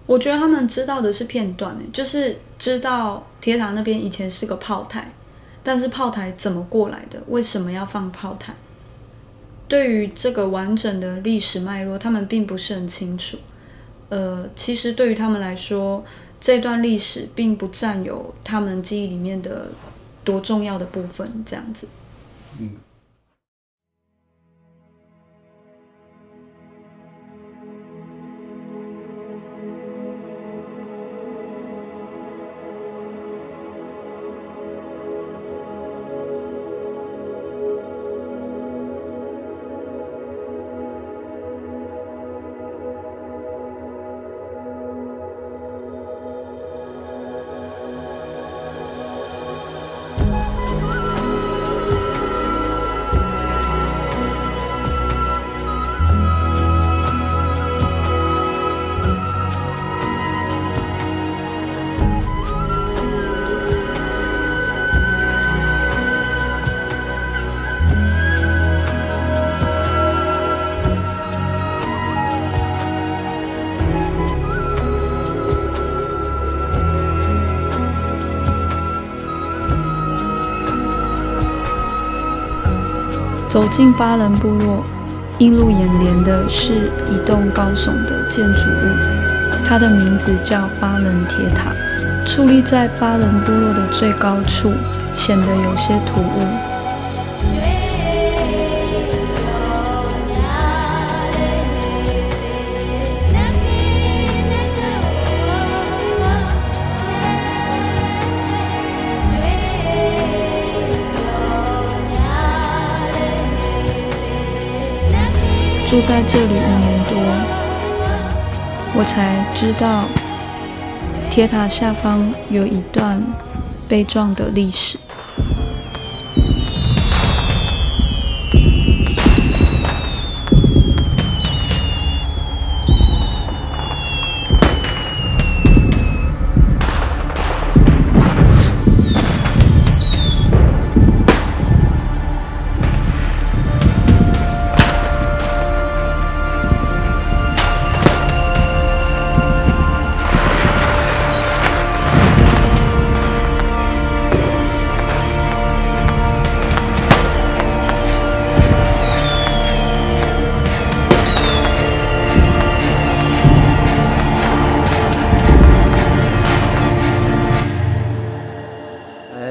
我觉得他们知道的是片段，就是知道铁塔那边以前是个炮台，但是炮台怎么过来的？为什么要放炮台？对于这个完整的历史脉络，他们并不是很清楚。其实对于他们来说，这段历史并不占有他们记忆里面的多重要的部分，这样子。走进巴人部落，映入眼帘的是一栋高耸的建筑物，它的名字叫巴人铁塔，矗立在巴人部落的最高处，显得有些突兀。住在这里1年多，我才知道铁塔下方有一段悲壮的历史。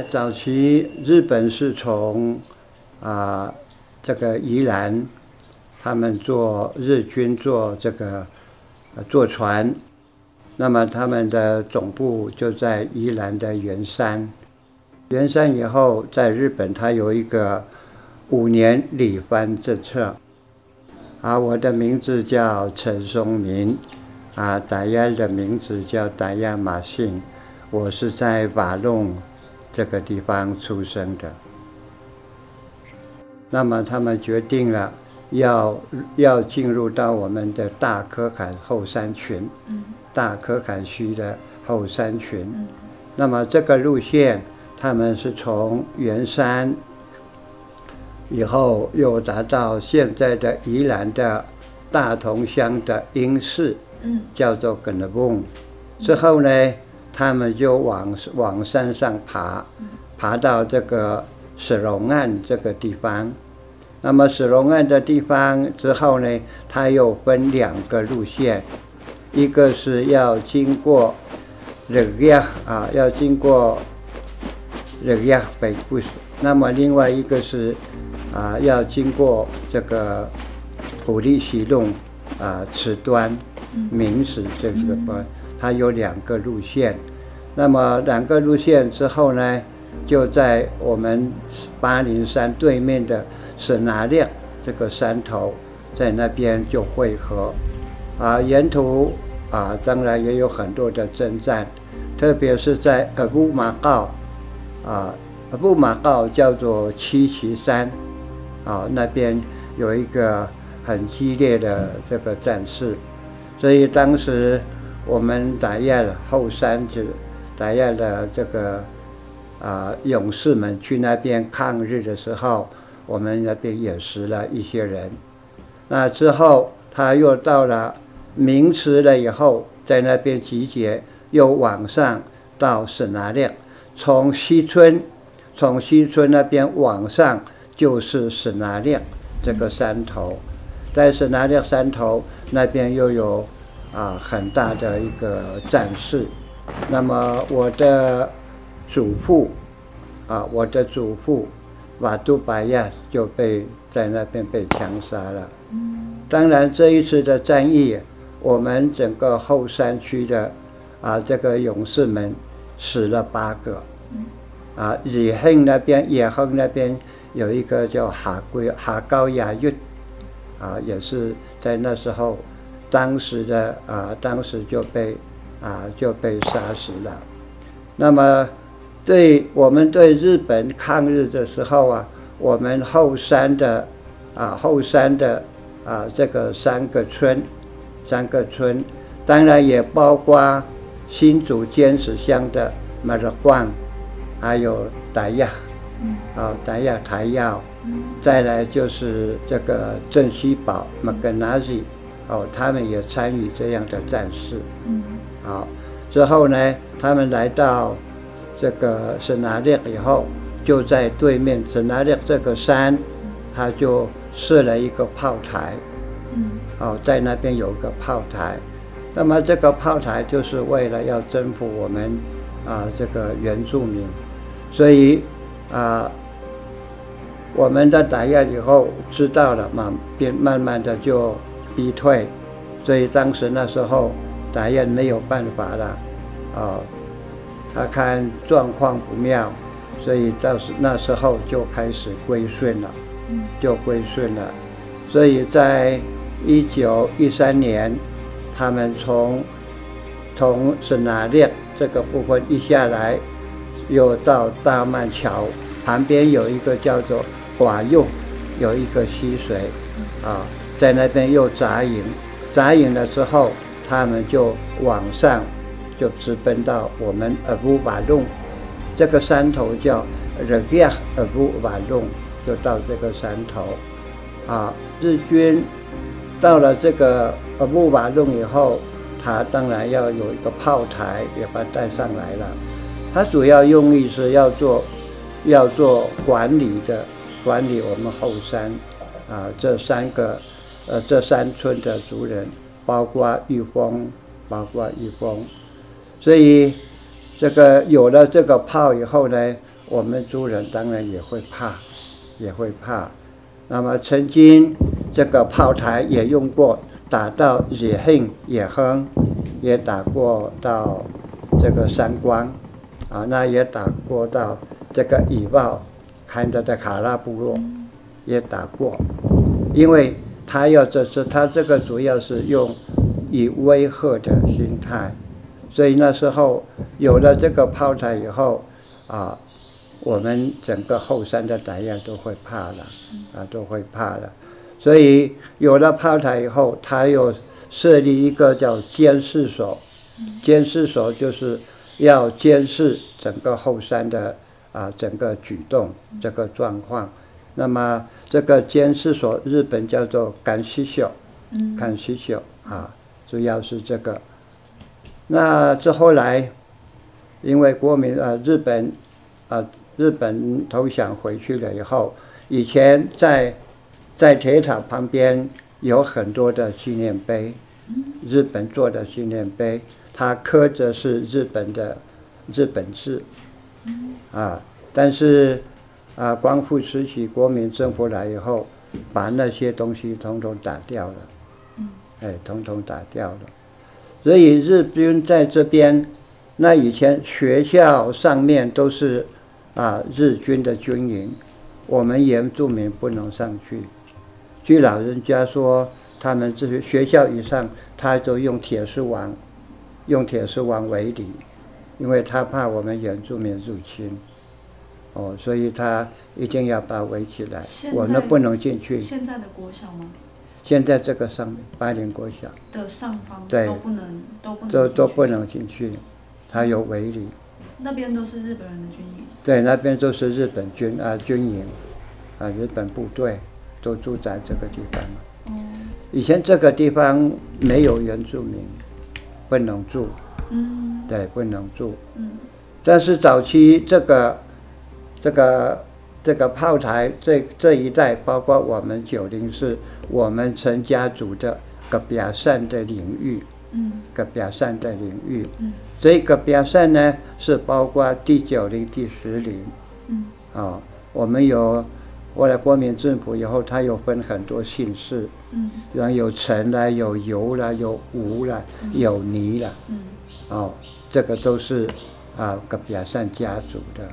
早期日本是从这个宜兰，他们日军做这个坐船，那么他们的总部就在宜兰的圆山。圆山以后，在日本它有一个5年理番政策。我的名字叫陈松民，达亚的名字叫达亚马信，我是在瓦隆这个地方出生的。那么他们决定了要进入到我们的大可坎后山群，大可坎区的后山群。那么这个路线，他们是从圆山以后又达到现在的宜兰的大同乡的英市，叫做根勒蹦。之后呢，他们就往山上爬到这个石龙岸这个地方。那么石龙岸的地方之后呢，它又分2个路线，一个是要经过要经过北部，那么另外一个是要经过这个古力西弄池端明石这个它有2个路线。那么2个路线之后呢，就在我们巴陵山对面的神拿亮这个山头，在那边就汇合。沿途当然也有很多的征战，特别是在阿布马告阿布马告叫做七旗山那边有一个很激烈的这个战事，所以当时我们打亚后山打亚的这个勇士们去那边抗日的时候，我们那边也死了一些人。那之后他又到了明池了以后，在那边集结，又往上到史拿列，从西村那边往上就是史拿列这个山头，在史拿列山头那边又有很大的一个战事。那么我的祖父瓦都白亚就在那边被枪杀了。当然这一次的战役，我们整个后山区的这个勇士们死了8个。野亨那边有一个叫哈高雅运，也是在那时候，当时就被杀死了。那么我们对日本抗日的时候我们后山的这个3个村，当然也包括新竹尖石乡的马勒关，还有台亚台药，再来就是这个镇西堡马格纳西，他们也参与这样的战事。之后呢，他们来到这个史拿列以后，就在对面史拿列这个山，他就设了一个炮台。在那边有个炮台，那么这个炮台就是为了要征服我们这个原住民，所以我们的打压以后知道了嘛，慢慢的就逼退，所以当时那时候打压没有办法了，他看状况不妙，所以那时候就开始归顺了，所以在1913年，他们从史拿列这个部分一下来，又到大曼桥旁边有一个叫做寡用，有一个溪水在那边又扎营了之后，他们就往上就直奔到我们阿布瓦隆这个山头，叫热亚阿布瓦隆，就到这个山头日军到了这个阿布瓦隆以后，他当然要有一个炮台，也把它带上来了。他主要用意是要做管理我们后山这3村的族人，包括玉峰，所以这个有了这个炮以后呢，我们族人当然也会怕。那么曾经这个炮台也用过打到野亨，也打过到这个三光那也打过到这个以报看着的卡拉部落也打过，因为他这个主要是用以威吓的心态，所以那时候有了这个炮台以后我们整个后山的打压都会怕了，所以有了炮台以后，他又设立一个叫监视所，就是要监视整个后山的整个举动这个状况。那么这个监视所日本叫做干西秀主要是这个。那之后来，因为日本投降回去了以后，以前在铁塔旁边有很多的纪念碑，日本做的纪念碑，它刻着是日本字但是光复时期国民政府来以后，把那些东西统统打掉了，统统打掉了。所以日军在这边，那以前学校上面都是日军的军营，我们原住民不能上去。据老人家说，他们这些学校以上，他都用铁丝网围篱，因为他怕我们原住民入侵。所以他一定要把它围起来，我们不能进去。现在的国小吗？现在这个上面80国小的上方对都不能进去，它有围篱。那边都是日本人的军营。对，那边都是日本军营日本部队都住在这个地方以前这个地方没有原住民，不能住，对，不能住，但是早期这个炮台这一带，包括我们904，我们陈家族的隔壁山的领域，隔壁山的领域，所以隔壁山呢是包括第901、第1001，我们有。后来国民政府以后，它有分很多姓氏，然后有陈啦，有尤啦，有吴啦，有倪啦，这个都是隔壁山家族的，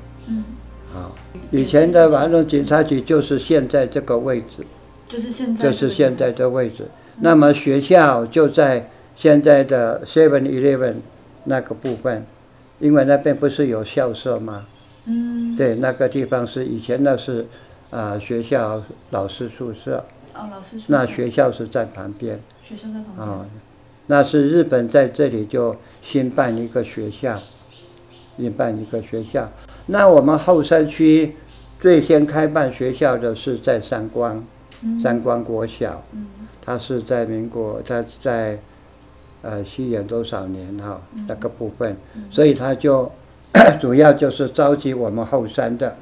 以前的马龙警察局就是现在这个位置，就是现在的位置。那么学校就在现在的 7-Eleven 那个部分，因为那边不是有校舍吗？对，那个地方是以前那是。学校老师宿舍，老师宿舍，那学校是在旁边，学校在旁边，那是日本在这里就新办一个学校，那我们后山区最先开办学校的是在三光国小，它是在民国，它在西元多少年那个部分，所以它就主要就是召集我们后山的。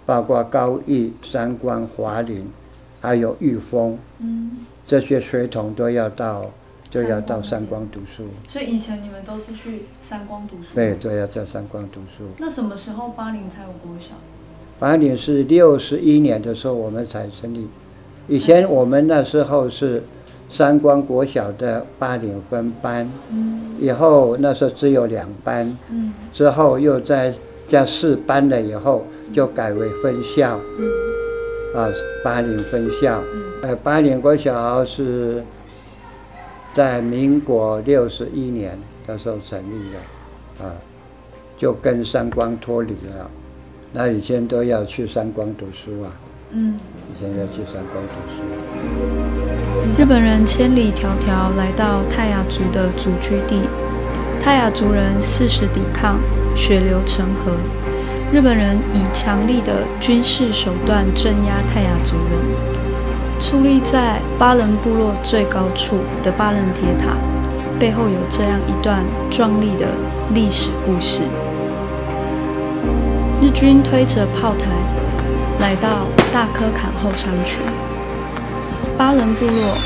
包括高义、三光、华林，还有玉峰，这些学童都要到三光读书。所以以前你们都是去三光读书？对，都要在三光读书。那什么时候80才有国小？80是61年的时候我们才成立。以前我们那时候是三光国小的80分班，以后那时候只有2班，之后又再加4班了以后。就改为分校，80分校，80国小是在民国61年的时候成立的，就跟三光脱离了。那以前都要去三光读书啊，以前要去三光读书。日本人千里迢迢来到泰雅族的祖居地，泰雅族人誓死抵抗，血流成河。日本人以强力的军事手段镇压泰雅族人。矗立在巴伦部落最高处的巴伦铁塔，背后有这样一段壮丽的历史故事。日军推着炮台来到大科坎后山群，巴伦部落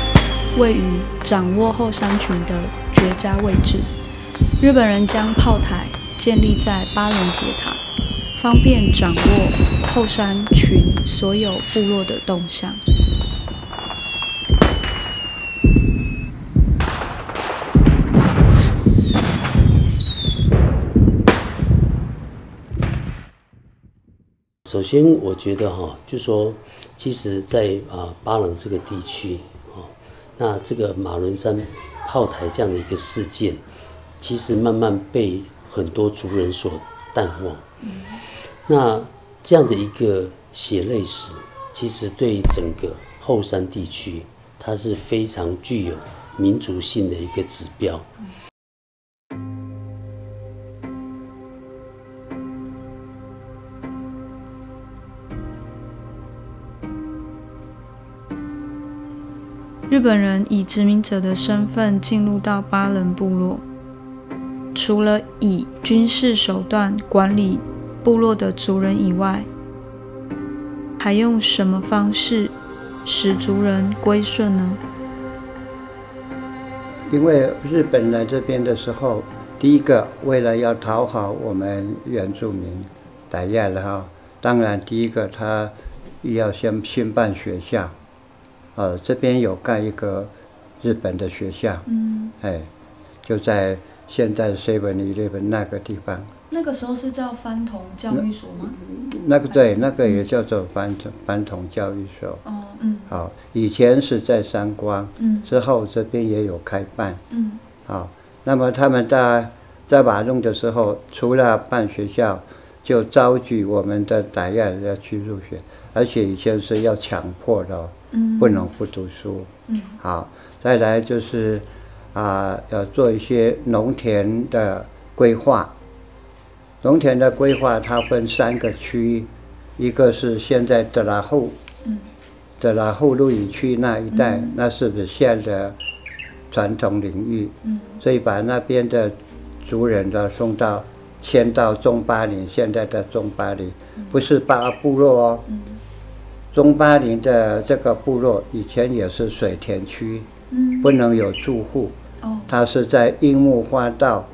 位于掌握后山群的绝佳位置。日本人将炮台建立在巴伦铁塔，方便掌握后山群所有部落的动向。首先，我觉得就说，其实在巴冷这个地区那这个马伦山炮台这样的一个事件，其实慢慢被很多族人所淡忘。那这样的一个血泪史，其实对整个后山地区，它是非常具有民族性的一个指标。日本人以殖民者的身份进入到巴伦部落，除了以军事手段管理部落的族人以外，还用什么方式使族人归顺呢？因为日本来这边的时候，第一个为了要讨好我们原住民傣雅的当然第一个他要先兴办学校。这边有盖一个日本的学校，就在现在 7-Eleven 那个地方。那个时候是叫番童教育所吗？那个对，那个也叫做番童教育所。好，以前是在三光，之后这边也有开办。好，那么他们在瓦弄的时候，除了办学校，就召集我们的傣雅人要去入学，而且以前是要强迫的不能不读书。好，再来就是要做一些农田的规划。农田的规划它分3个区域，一个是现在德拉后露营区那一带，那是现的传统领域，所以把那边的族人呢迁到中巴陵，现在的中巴陵，不是巴部落哦。中巴陵的这个部落以前也是水田区，不能有住户。它是在樱木花道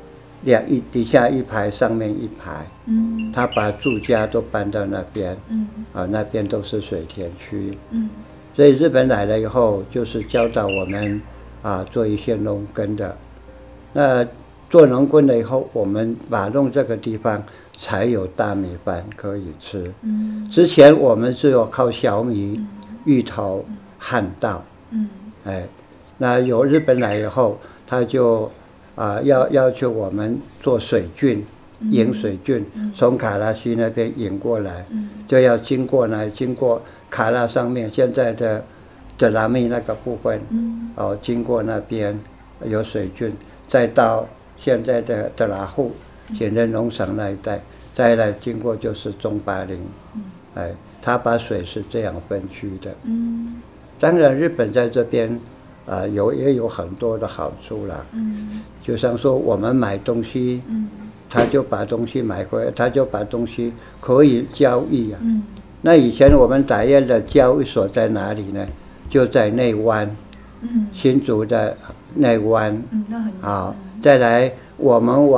底下一排，上面一排。他把住家都搬到那边。那边都是水田区。所以日本来了以后，就是教导我们做一些农耕的。那做农耕了以后，我们马弄这个地方才有大米饭可以吃。之前我们只有靠小米、芋头、旱稻。那有日本来以后，他就要求我们做水郡，引水郡，从卡拉西那边引过来，就要经过卡拉上面现在的德拉密那个部分，经过那边有水郡，再到现在的德拉户简任农场那一带，再来经过就是中巴陵。他把水是这样分区的。当然日本在这边也有很多的好处啦。就像说我们买东西，他就把东西买回来，他就把东西可以交易。那以前我们打雁的交易所在哪里呢？就在内湾，新竹的内湾。再来我们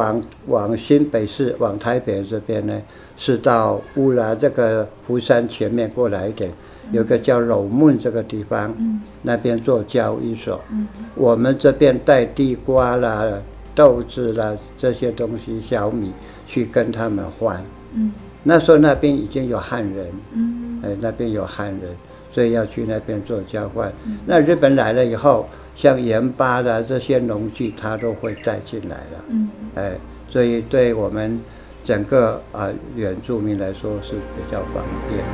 往新北市往台北这边呢，是到乌拉这个福山前面过来一点，有个叫楼门这个地方，那边做交易所。我们这边带地瓜啦、豆子啦这些东西，小米去跟他们换。那时候那边已经有汉人，那边有汉人，所以要去那边做交换。那日本来了以后，像盐巴啦这些农具，他都会带进来了。所以对我们整个原住民来说是比较方便。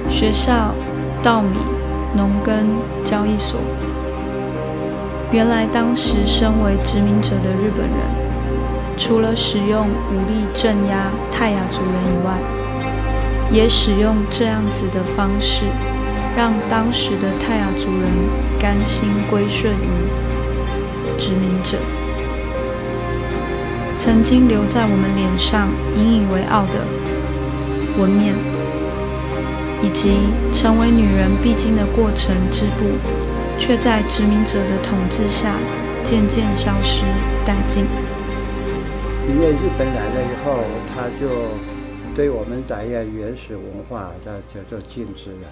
学校、稻米、农耕、交易所。原来当时身为殖民者的日本人，除了使用武力镇压泰雅族人以外，也使用这样子的方式，让当时的泰雅族人甘心归顺于殖民者。曾经留在我们脸上引以为傲的纹面，以及成为女人必经的过程织布，却在殖民者的统治下渐渐消失殆尽。因为日本来了以后，他就对我们打雁原始文化，他就禁止了。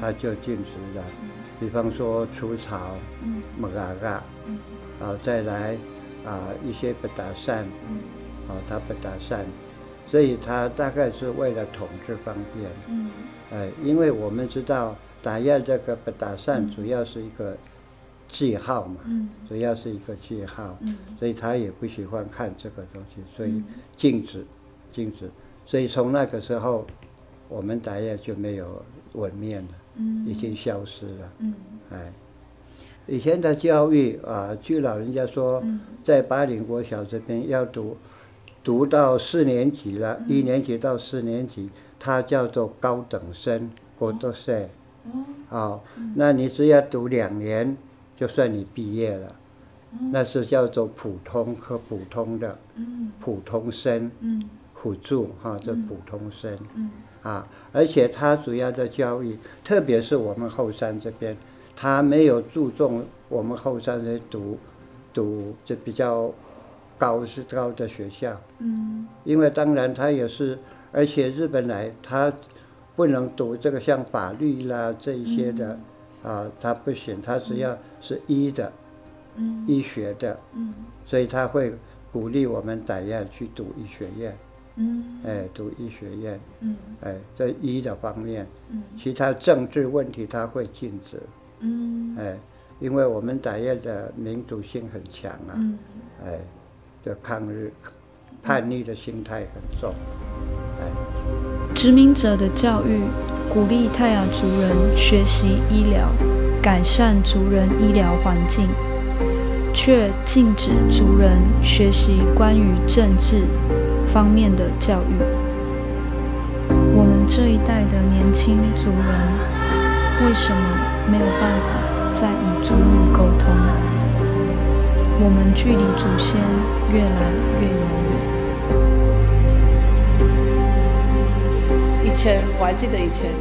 他就禁止了。比方说除草、木嘎嘎，再来一些不打散，他不打散，所以他大概是为了统治方便。因为我们知道打雁这个不打散主要是一个记号嘛，主要是一个记号，所以他也不喜欢看这个东西，所以禁止。所以从那个时候，我们打雁就没有纹面了，已经消失了。以前的教育据老人家说，在巴陵国小这边要读到4年级了，1年级到4年级，它叫做高等生，高等生。那你只要读2年，就算你毕业了。那是叫做普通和普通的普通生，辅助这普通生。而且它主要的教育，特别是我们后山这边，它没有注重我们后山人读这比较高的学校。因为当然它也是，而且日本来他不能读这个像法律啦这一些的，他不行，他只要是医医学的，所以他会鼓励我们打雁去读医学院。读医学院。在医的方面，其他政治问题他会禁止。因为我们打雁的民主性很强就抗日叛逆的心态很重。殖民者的教育鼓励泰雅族人学习医疗，改善族人医疗环境，却禁止族人学习关于政治、方面的教育。我们这一代的年轻族人为什么没有办法再与祖母沟通？我们距离祖先越来越遥远。以前我还记得，以前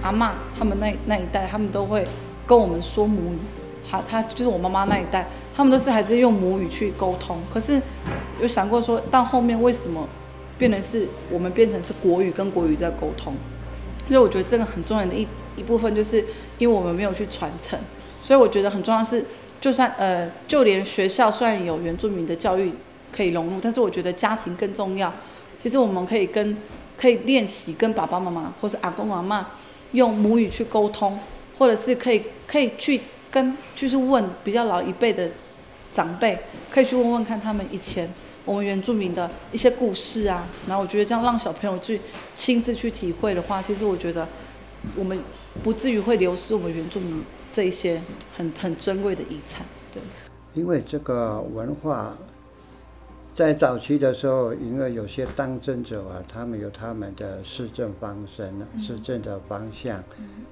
阿嬷他们那一代，他们都会跟我们说母语。他就是我妈妈那一代，他们都是还是用母语去沟通。可是有想过说，到后面为什么变成是我们变成是国语跟国语在沟通？所以我觉得这个很重要的一部分，就是因为我们没有去传承，所以我觉得很重要是，就连学校虽然有原住民的教育可以融入，但是我觉得家庭更重要。其实我们可以练习跟爸爸妈妈或是阿公阿嬷用母语去沟通，或者是可以去问比较老一辈的长辈，可以去问问看他们以前我们原住民的一些故事啊。然后我觉得这样让小朋友去亲自去体会的话，其实我觉得我们不至于会流失我们原住民这一些很珍贵的遗产。对，因为这个文化在早期的时候，因为有些当政者啊，他们有他们的施政方针、施政的方向，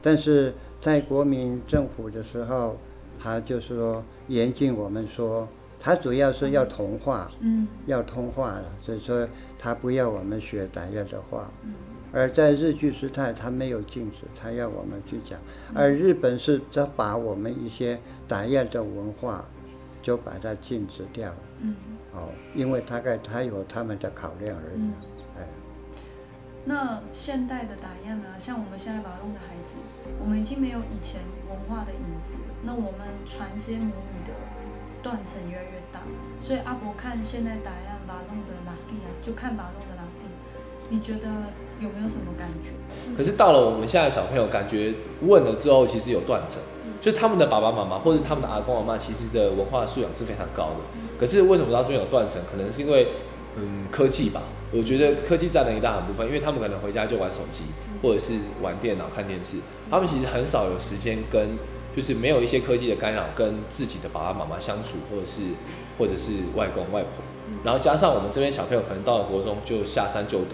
但是在国民政府的时候，他就是说严禁我们说，他主要是要同化，要通化了，所以说他不要我们学打样的话。而在日据时代，他没有禁止，他要我们去讲。而日本是把我们一些打样的文化，就把它禁止掉了。因为大概他有他们的考量而已。那现代的打样啊，像我们现在巴弄的孩子，我们已经没有以前文化的影子了。那我们传接母语的断层越来越大，所以阿伯看现在打样巴弄的拉蒂啊，就看巴弄的拉蒂，你觉得有没有什么感觉？可是到了我们现在的小朋友，感觉问了之后，其实有断层，就他们的爸爸妈妈或者他们的阿公阿嬷，其实的文化素养是非常高的。可是为什么到这边有断层？可能是因为科技吧。我觉得科技占了一大部分，因为他们可能回家就玩手机，或者是玩电脑、看电视，他们其实很少有时间跟，就是没有一些科技的干扰，跟自己的爸爸妈妈相处，或者是外公外婆。然后加上我们这边小朋友可能到了国中就下山就读，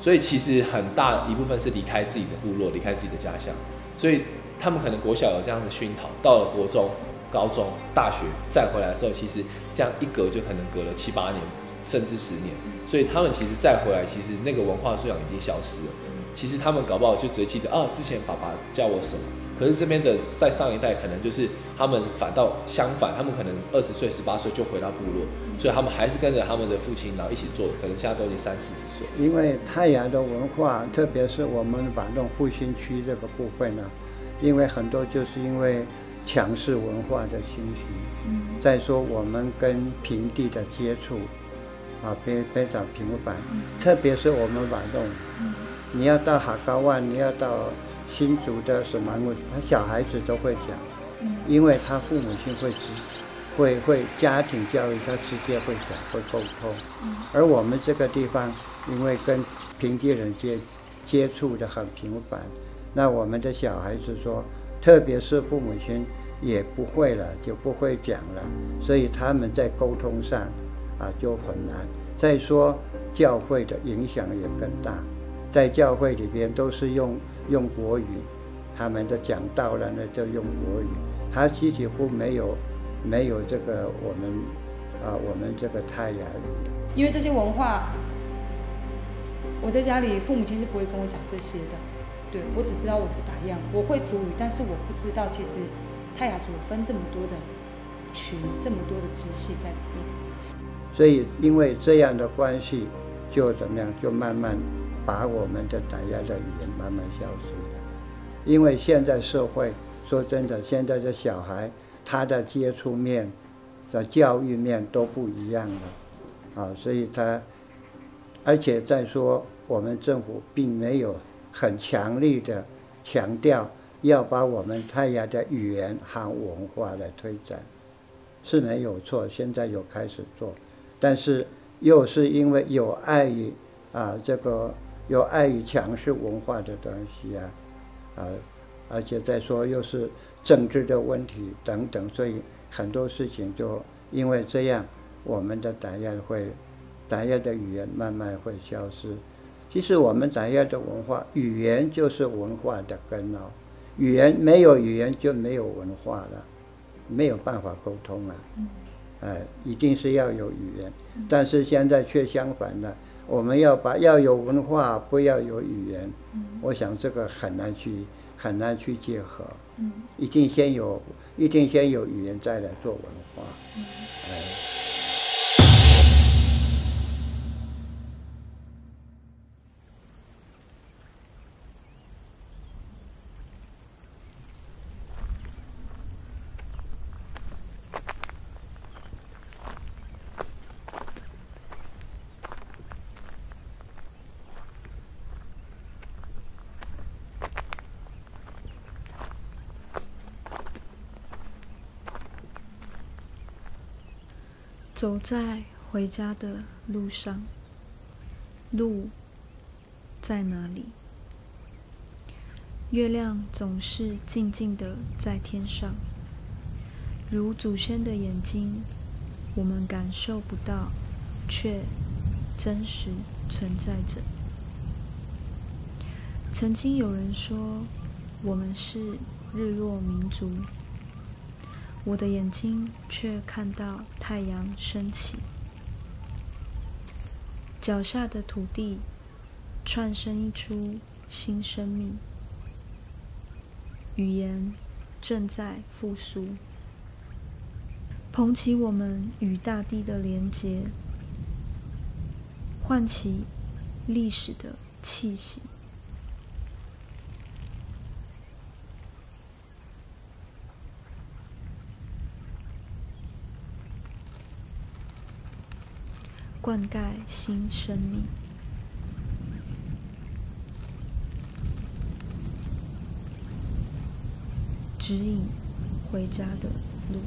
所以其实很大一部分是离开自己的部落，离开自己的家乡，所以他们可能国小有这样的熏陶，到了国中、高中、大学再回来的时候，其实这样一隔就可能隔了7、8年，甚至10年，所以他们其实再回来，其实那个文化素养已经消失了。其实他们搞不好就只会记得之前爸爸教我什么。可是这边的在上一代可能就是他们反倒相反，他们可能20岁、18岁就回到部落，所以他们还是跟着他们的父亲然后一起做，可能现在都已经30、40岁。因为泰雅的文化，特别是我们把弄复兴区这个部分呢，因为很多就是因为强势文化的兴起，再说我们跟平地的接触非常频繁，特别是我们把弄，你要到哈高湾，你要到新竹的什么，他小孩子都会讲，因为他父母亲会家庭教育，他直接会讲会沟通，而我们这个地方因为跟平地人接触的很频繁，那我们的小孩子说，特别是父母亲也不会了，就不会讲了，所以他们在沟通上就很难。再说教会的影响也更大，在教会里边都是用国语，他们的讲道了那就用国语，他几乎没有这个我们这个泰雅语。因为这些文化，我在家里父母亲是不会跟我讲这些的，对，我只知道我是打样，我会族语，但是我不知道其实泰雅族分这么多的群，这么多的支系在里面。所以因为这样的关系，就怎么样，就慢慢把我们的打样的语言慢慢消失了。因为现在社会说真的，现在的小孩他的接触面的教育面都不一样了所以而且再说我们政府并没有很强力的强调要把我们泰雅的语言和文化来推展，是没有错，现在有开始做，但是又是因为有碍于有碍于强势文化的东西而且再说又是政治的问题等等，所以很多事情就因为这样，我们的打样会达雅的语言慢慢会消失。其实我们达雅的文化，语言就是文化的根哦。语言没有语言就没有文化了，没有办法沟通了。一定是要有语言，但是现在却相反了。我们要有文化，不要有语言。我想这个很难去结合。一定先有语言，再来做文化。走在回家的路上，路在哪里？月亮总是静静地在天上，如祖先的眼睛，我们感受不到，却真实存在着。曾经有人说，我们是日落民族，我的眼睛却看到太阳升起，脚下的土地串生一出新生命，语言正在复苏，捧起我们与大地的连结，唤起历史的气息。灌溉新生命，指引回家的路。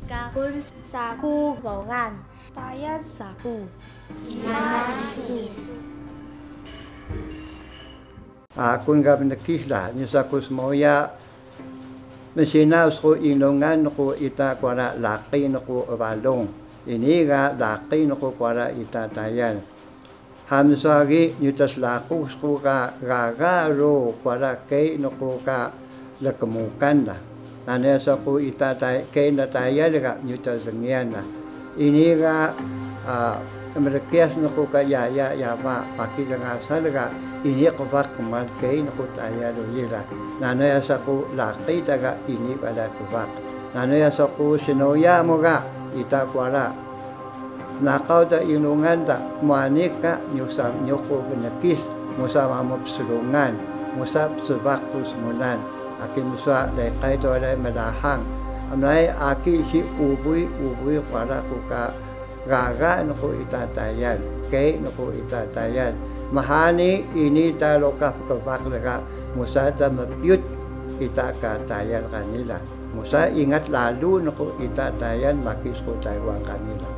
Gabun saku gongan, tayan saku, iman saku. Akun gabin kisla ni sakus moya mesinaus ko inongan ko ita kwara laki ko balong ini ga laki ko kwara ita tayan hamsagi nyutas laku ko ka gagaro kwara kay ko ka lakamukan la nanya sa ko ita tay kay na tayan ga nyutas ngyan na ini ga Amerikas ko ka ya pa pakikangasal ga ini ko ba kuman kay nakut aya do yela nanoya sa ko lakay taga ini pada kubak nanoya sa ko sinoya mo ga ita kwara nakaw ta inungan ta manik ka nyusam nyoko benakis musama mo psulungan musap subak kusmunan akin musa lekay to ay madahang amnay aki si ubuy kwara ko ka gaga nako itatayan kay nako itatayan mahani ini taloka kabaklega musa ta mapyut kita katayan kanila musa ingat lalu nako itatayan makis ko taywan kanila